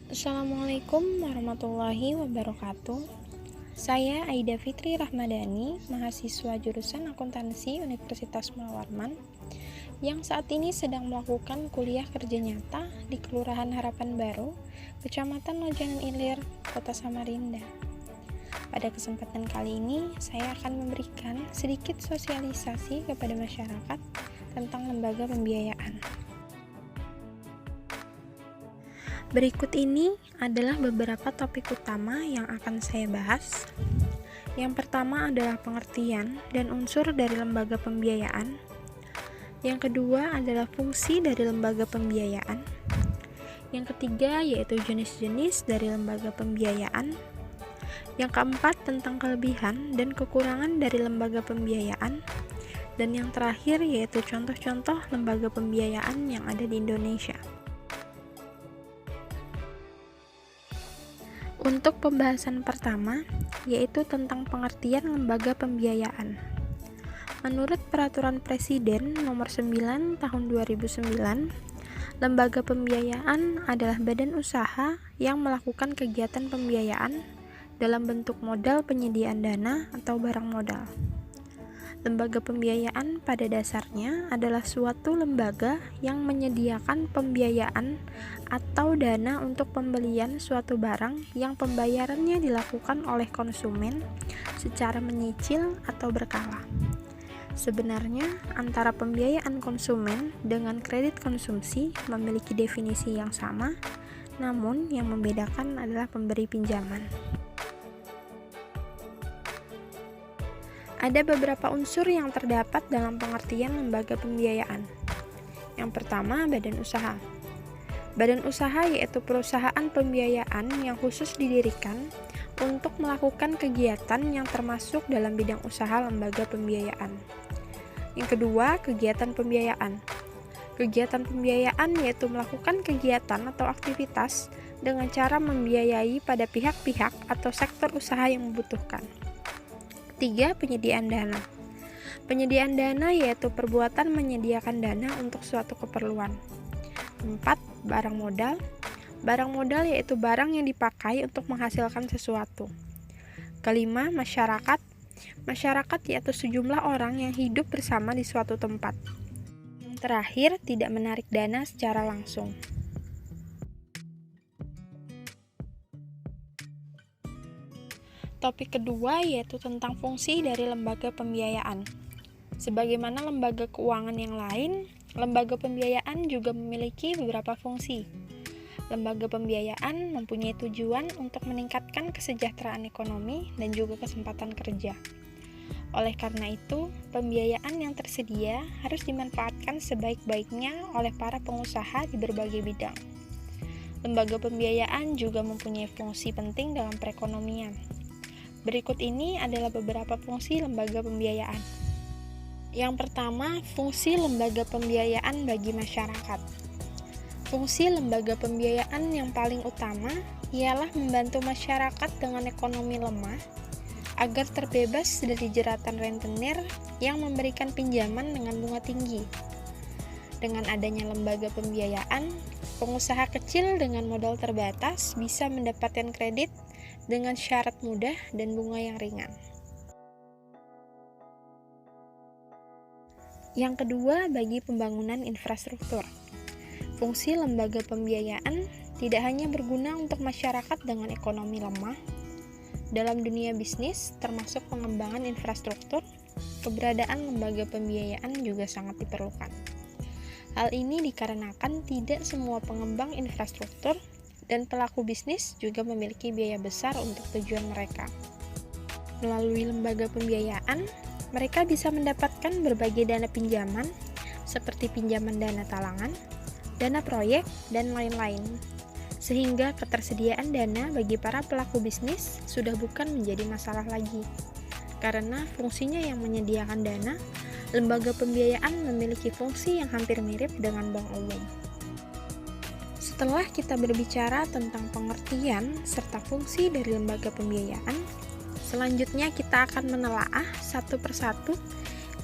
Assalamualaikum warahmatullahi wabarakatuh. Saya Aida Fitri Rahmadani, mahasiswa jurusan Akuntansi Universitas Munawarman yang saat ini sedang melakukan kuliah kerja nyata di Kelurahan Harapan Baru, Kecamatan Lojanan Ilir, Kota Samarinda. Pada kesempatan kali ini, saya akan memberikan sedikit sosialisasi kepada masyarakat tentang lembaga pembiayaan. Berikut ini adalah beberapa topik utama yang akan saya bahas. Yang pertama adalah pengertian dan unsur dari lembaga pembiayaan. Yang kedua adalah fungsi dari lembaga pembiayaan. Yang ketiga yaitu jenis-jenis dari lembaga pembiayaan. Yang keempat tentang kelebihan dan kekurangan dari lembaga pembiayaan. Dan yang terakhir yaitu contoh-contoh lembaga pembiayaan yang ada di Indonesia. Untuk pembahasan pertama, yaitu tentang pengertian lembaga pembiayaan. Menurut Peraturan Presiden Nomor 9 Tahun 2009, lembaga pembiayaan adalah badan usaha yang melakukan kegiatan pembiayaan dalam bentuk modal penyediaan dana atau barang modal. Lembaga pembiayaan pada dasarnya adalah suatu lembaga yang menyediakan pembiayaan atau dana untuk pembelian suatu barang yang pembayarannya dilakukan oleh konsumen secara menyicil atau berkala. Sebenarnya, antara pembiayaan konsumen dengan kredit konsumsi memiliki definisi yang sama, namun yang membedakan adalah pemberi pinjaman. Ada beberapa unsur yang terdapat dalam pengertian lembaga pembiayaan. Yang pertama, badan usaha. Badan usaha yaitu perusahaan pembiayaan yang khusus didirikan untuk melakukan kegiatan yang termasuk dalam bidang usaha lembaga pembiayaan. Yang kedua, kegiatan pembiayaan. Kegiatan pembiayaan yaitu melakukan kegiatan atau aktivitas dengan cara membiayai pada pihak-pihak atau sektor usaha yang membutuhkan. 3. Penyediaan dana. Penyediaan dana yaitu perbuatan menyediakan dana untuk suatu keperluan. 4. Barang modal. Barang modal yaitu barang yang dipakai untuk menghasilkan sesuatu. Kelima, masyarakat. Masyarakat yaitu sejumlah orang yang hidup bersama di suatu tempat. Yang terakhir, tidak menarik dana secara langsung. Topik kedua yaitu tentang fungsi dari lembaga pembiayaan. Sebagaimana lembaga keuangan yang lain, lembaga pembiayaan juga memiliki beberapa fungsi. Lembaga pembiayaan mempunyai tujuan untuk meningkatkan kesejahteraan ekonomi dan juga kesempatan kerja. Oleh karena itu, pembiayaan yang tersedia harus dimanfaatkan sebaik-baiknya oleh para pengusaha di berbagai bidang. Lembaga pembiayaan juga mempunyai fungsi penting dalam perekonomian. Berikut ini adalah beberapa fungsi lembaga pembiayaan. Yang pertama, fungsi lembaga pembiayaan bagi masyarakat. Fungsi lembaga pembiayaan yang paling utama ialah membantu masyarakat dengan ekonomi lemah agar terbebas dari jeratan rentenir yang memberikan pinjaman dengan bunga tinggi. Dengan adanya lembaga pembiayaan, pengusaha kecil dengan modal terbatas bisa mendapatkan kredit dengan syarat mudah dan bunga yang ringan. Yang kedua, bagi pembangunan infrastruktur. Fungsi lembaga pembiayaan tidak hanya berguna untuk masyarakat dengan ekonomi lemah. Dalam dunia bisnis, termasuk pengembangan infrastruktur, keberadaan lembaga pembiayaan juga sangat diperlukan. Hal ini dikarenakan tidak semua pengembang infrastruktur dan pelaku bisnis juga memiliki biaya besar untuk tujuan mereka. Melalui lembaga pembiayaan, mereka bisa mendapatkan berbagai dana pinjaman, seperti pinjaman dana talangan, dana proyek, dan lain-lain. Sehingga ketersediaan dana bagi para pelaku bisnis sudah bukan menjadi masalah lagi. Karena fungsinya yang menyediakan dana, lembaga pembiayaan memiliki fungsi yang hampir mirip dengan bank umum. Setelah kita berbicara tentang pengertian serta fungsi dari lembaga pembiayaan, selanjutnya kita akan menelaah satu persatu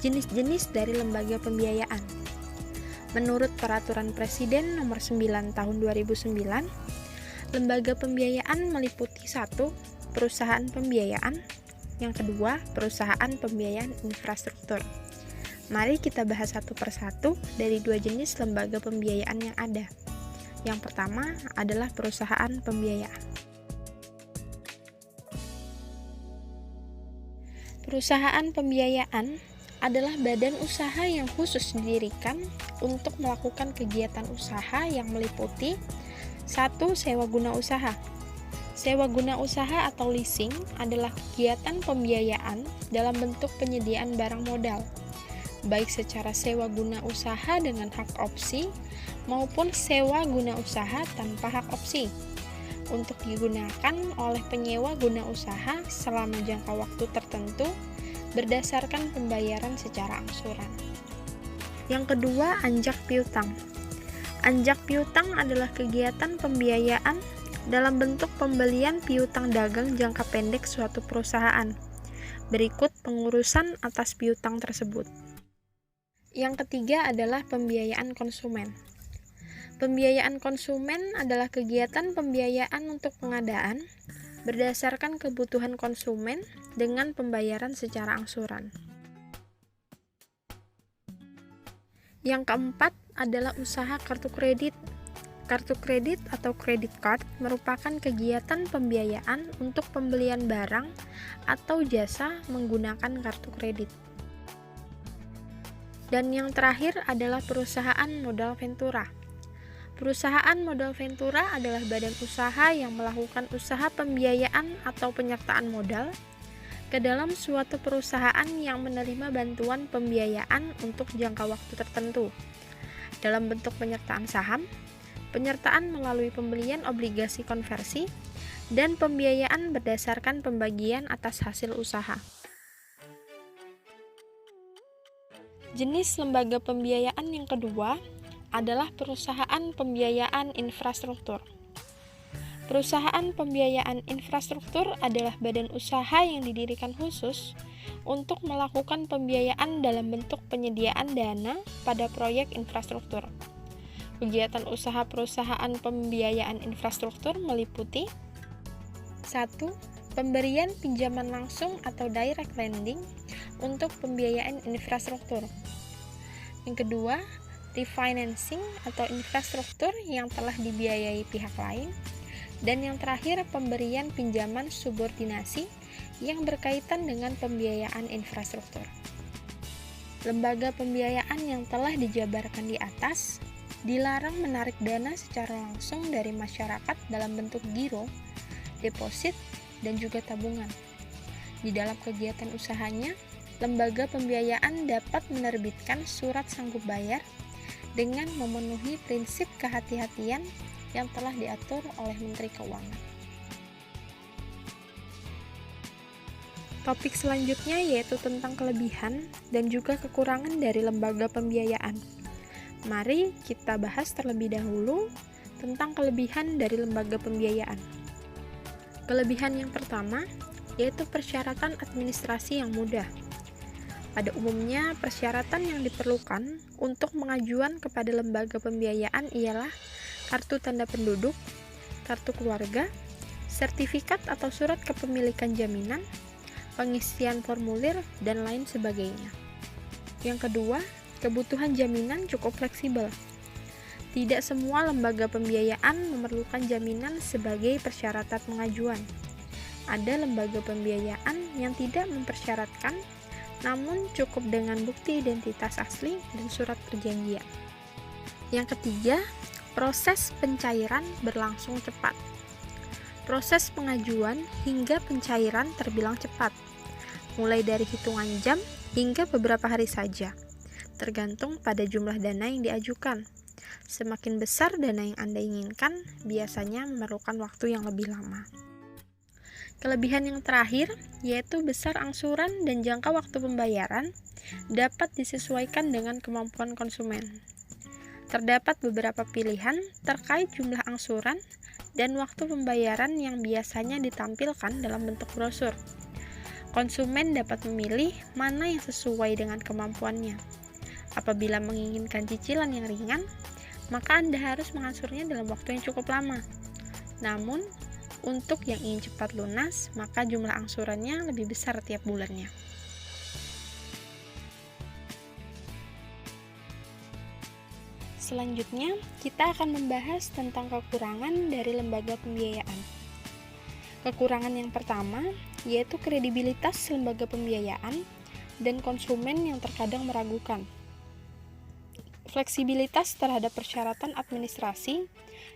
jenis-jenis dari lembaga pembiayaan. Menurut Peraturan Presiden Nomor 9 Tahun 2009, Lembaga pembiayaan meliputi 1. Perusahaan pembiayaan. Yang kedua, perusahaan pembiayaan infrastruktur. Mari kita bahas satu persatu dari 2 jenis lembaga pembiayaan yang ada. Yang pertama adalah perusahaan pembiayaan. Perusahaan pembiayaan adalah badan usaha yang khusus didirikan untuk melakukan kegiatan usaha yang meliputi 1. Sewa guna usaha. Sewa guna usaha atau leasing adalah kegiatan pembiayaan dalam bentuk penyediaan barang modal, baik secara sewa guna usaha dengan hak opsi maupun sewa guna usaha tanpa hak opsi, untuk digunakan oleh penyewa guna usaha selama jangka waktu tertentu berdasarkan pembayaran secara angsuran. Yang kedua, anjak piutang. Anjak piutang adalah kegiatan pembiayaan dalam bentuk pembelian piutang dagang jangka pendek suatu perusahaan. Berikut pengurusan atas piutang tersebut. Yang ketiga adalah pembiayaan konsumen. Pembiayaan konsumen adalah kegiatan pembiayaan untuk pengadaan berdasarkan kebutuhan konsumen dengan pembayaran secara angsuran. Yang keempat adalah usaha kartu kredit. Kartu kredit atau credit card merupakan kegiatan pembiayaan untuk pembelian barang atau jasa menggunakan kartu kredit. Dan yang terakhir adalah perusahaan modal ventura. Perusahaan modal ventura adalah badan usaha yang melakukan usaha pembiayaan atau penyertaan modal ke dalam suatu perusahaan yang menerima bantuan pembiayaan untuk jangka waktu tertentu dalam bentuk penyertaan saham, penyertaan melalui pembelian obligasi konversi, dan pembiayaan berdasarkan pembagian atas hasil usaha. Jenis lembaga pembiayaan yang kedua adalah perusahaan pembiayaan infrastruktur. Perusahaan pembiayaan infrastruktur adalah badan usaha yang didirikan khusus untuk melakukan pembiayaan dalam bentuk penyediaan dana pada proyek infrastruktur. Kegiatan usaha perusahaan pembiayaan infrastruktur meliputi 1. Pemberian pinjaman langsung atau direct lending untuk pembiayaan infrastruktur. Yang kedua, refinancing atau infrastruktur yang telah dibiayai pihak lain. Dan yang terakhir, pemberian pinjaman subordinasi yang berkaitan dengan pembiayaan infrastruktur. Lembaga pembiayaan yang telah dijabarkan di atas dilarang menarik dana secara langsung dari masyarakat dalam bentuk giro, deposit, dan juga tabungan. Di dalam kegiatan usahanya, lembaga pembiayaan dapat menerbitkan surat sanggup bayar dengan memenuhi prinsip kehati-hatian yang telah diatur oleh Menteri Keuangan. Topik selanjutnya yaitu tentang kelebihan dan juga kekurangan dari lembaga pembiayaan. Mari kita bahas terlebih dahulu tentang kelebihan dari lembaga pembiayaan. Kelebihan yang pertama yaitu persyaratan administrasi yang mudah. Pada umumnya, persyaratan yang diperlukan untuk mengajukan kepada lembaga pembiayaan ialah kartu tanda penduduk, kartu keluarga, sertifikat atau surat kepemilikan jaminan, pengisian formulir, dan lain sebagainya. Yang kedua, kebutuhan jaminan cukup fleksibel. Tidak semua lembaga pembiayaan memerlukan jaminan sebagai persyaratan pengajuan. Ada lembaga pembiayaan yang tidak mempersyaratkan, namun cukup dengan bukti identitas asli dan surat perjanjian. Yang ketiga, proses pencairan berlangsung cepat. Proses pengajuan hingga pencairan terbilang cepat, mulai dari hitungan jam hingga beberapa hari saja, tergantung pada jumlah dana yang diajukan. Semakin besar dana yang Anda inginkan, biasanya memerlukan waktu yang lebih lama. Kelebihan yang terakhir, yaitu besar angsuran dan jangka waktu pembayaran, dapat disesuaikan dengan kemampuan konsumen. Terdapat beberapa pilihan terkait jumlah angsuran dan waktu pembayaran yang biasanya ditampilkan dalam bentuk brosur. Konsumen dapat memilih mana yang sesuai dengan kemampuannya. Apabila menginginkan cicilan yang ringan, maka Anda harus mengangsurnya dalam waktu yang cukup lama. Namun, untuk yang ingin cepat lunas, maka jumlah angsurannya lebih besar tiap bulannya. Selanjutnya, kita akan membahas tentang kekurangan dari lembaga pembiayaan. Kekurangan yang pertama, yaitu kredibilitas lembaga pembiayaan dan konsumen yang terkadang meragukan. Fleksibilitas terhadap persyaratan administrasi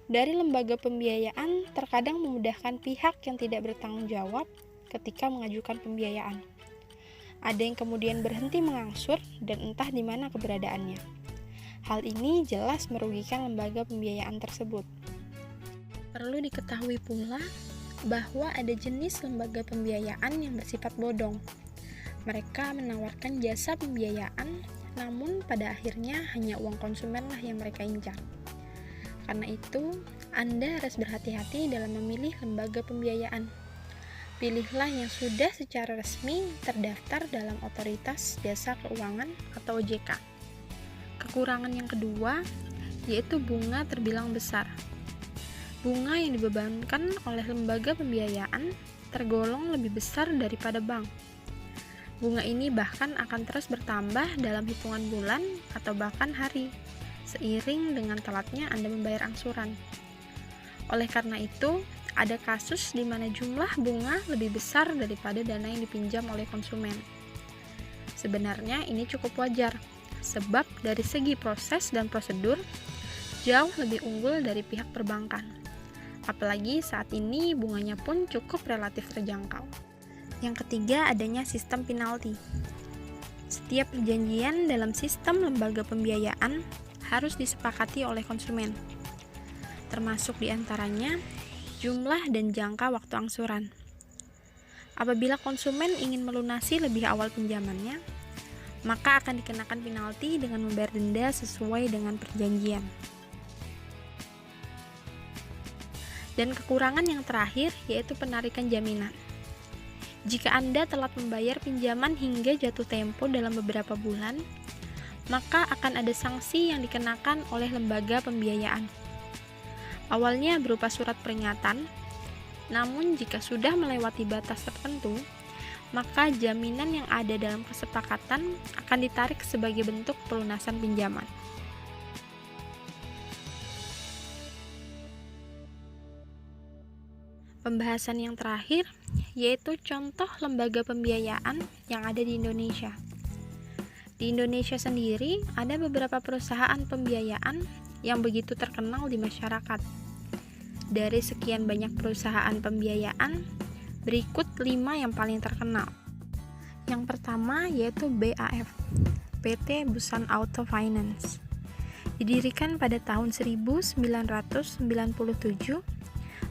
dari lembaga pembiayaan terkadang memudahkan pihak yang tidak bertanggung jawab ketika mengajukan pembiayaan. Ada yang kemudian berhenti mengangsur dan entah di mana keberadaannya. Hal ini jelas merugikan lembaga pembiayaan tersebut. Perlu diketahui pula bahwa ada jenis lembaga pembiayaan yang bersifat bodong. Mereka menawarkan jasa pembiayaan, namun pada akhirnya hanya uang konsumenlah yang mereka incar. Karena itu, Anda harus berhati-hati dalam memilih lembaga pembiayaan. Pilihlah yang sudah secara resmi terdaftar dalam Otoritas Jasa Keuangan atau OJK. Kekurangan yang kedua, yaitu bunga terbilang besar. Bunga yang dibebankan oleh lembaga pembiayaan tergolong lebih besar daripada bank. Bunga ini bahkan akan terus bertambah dalam hitungan bulan atau bahkan hari, seiring dengan telatnya Anda membayar angsuran. Oleh karena itu, ada kasus di mana jumlah bunga lebih besar daripada dana yang dipinjam oleh konsumen. Sebenarnya ini cukup wajar, sebab dari segi proses dan prosedur jauh lebih unggul dari pihak perbankan. Apalagi saat ini bunganya pun cukup relatif terjangkau. Yang ketiga, adanya sistem penalti. Setiap perjanjian dalam sistem lembaga pembiayaan harus disepakati oleh konsumen, termasuk diantaranya jumlah dan jangka waktu angsuran. Apabila konsumen ingin melunasi lebih awal pinjamannya, maka akan dikenakan penalti dengan membayar denda sesuai dengan perjanjian. Dan kekurangan yang terakhir yaitu penarikan jaminan. Jika Anda telat membayar pinjaman hingga jatuh tempo dalam beberapa bulan, maka akan ada sanksi yang dikenakan oleh lembaga pembiayaan. Awalnya berupa surat peringatan, namun jika sudah melewati batas tertentu, maka jaminan yang ada dalam kesepakatan akan ditarik sebagai bentuk pelunasan pinjaman. Pembahasan yang terakhir yaitu contoh lembaga pembiayaan yang ada di Indonesia. Di Indonesia sendiri ada beberapa perusahaan pembiayaan yang begitu terkenal di masyarakat. Dari sekian banyak perusahaan pembiayaan, berikut 5 yang paling terkenal. Yang pertama yaitu BAF, PT Busan Auto Finance. Didirikan pada tahun 1997,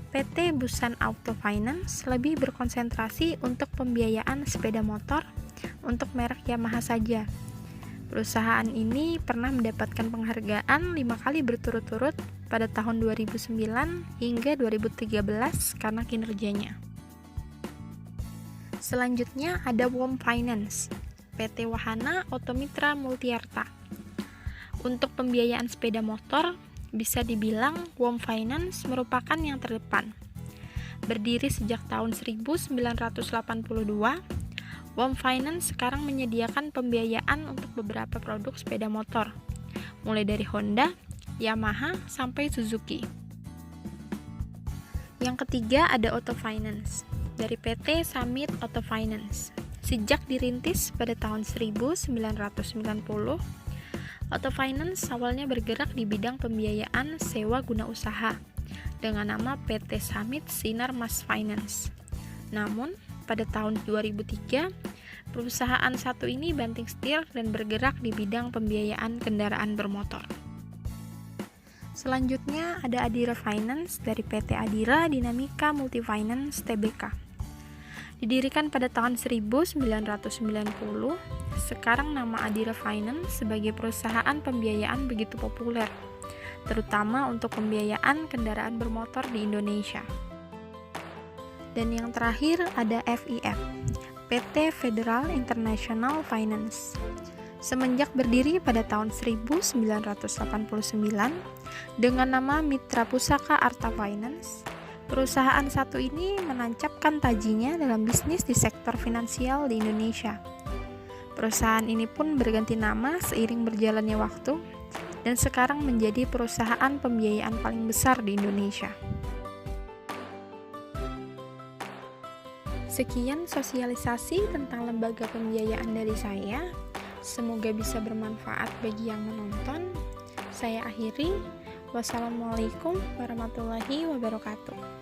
PT Busan Auto Finance lebih berkonsentrasi untuk pembiayaan sepeda motor untuk merek Yamaha saja. Perusahaan ini pernah mendapatkan penghargaan 5 kali berturut-turut pada tahun 2009 hingga 2013 karena kinerjanya. Selanjutnya ada WOM Finance, PT Wahana Automitra Multiarta. Untuk pembiayaan sepeda motor, bisa dibilang WOM Finance merupakan yang terdepan. Berdiri sejak tahun 1982, WOM Finance sekarang menyediakan pembiayaan untuk beberapa produk sepeda motor, mulai dari Honda, Yamaha, sampai Suzuki. Yang ketiga ada Auto Finance, dari PT Summit Auto Finance. Sejak dirintis pada tahun 1990, Auto Finance awalnya bergerak di bidang pembiayaan sewa guna usaha dengan nama PT Summit Sinar Mas Finance. Namun, pada tahun 2003, perusahaan satu ini banting setir dan bergerak di bidang pembiayaan kendaraan bermotor. Selanjutnya ada Adira Finance dari PT Adira Dinamika Multifinance Tbk. Didirikan pada tahun 1990, sekarang nama Adira Finance sebagai perusahaan pembiayaan begitu populer, terutama untuk pembiayaan kendaraan bermotor di Indonesia. Dan yang terakhir ada FIF, PT Federal International Finance. Semenjak berdiri pada tahun 1989 dengan nama Mitra Pusaka Arta Finance, Perusahaan satu ini menancapkan tajinya dalam bisnis di sektor finansial di Indonesia. Perusahaan ini pun berganti nama seiring berjalannya waktu dan sekarang menjadi perusahaan pembiayaan paling besar di Indonesia. Sekian sosialisasi tentang lembaga pembiayaan dari saya. Semoga bisa bermanfaat bagi yang menonton. Saya akhiri. Wassalamualaikum warahmatullahi wabarakatuh.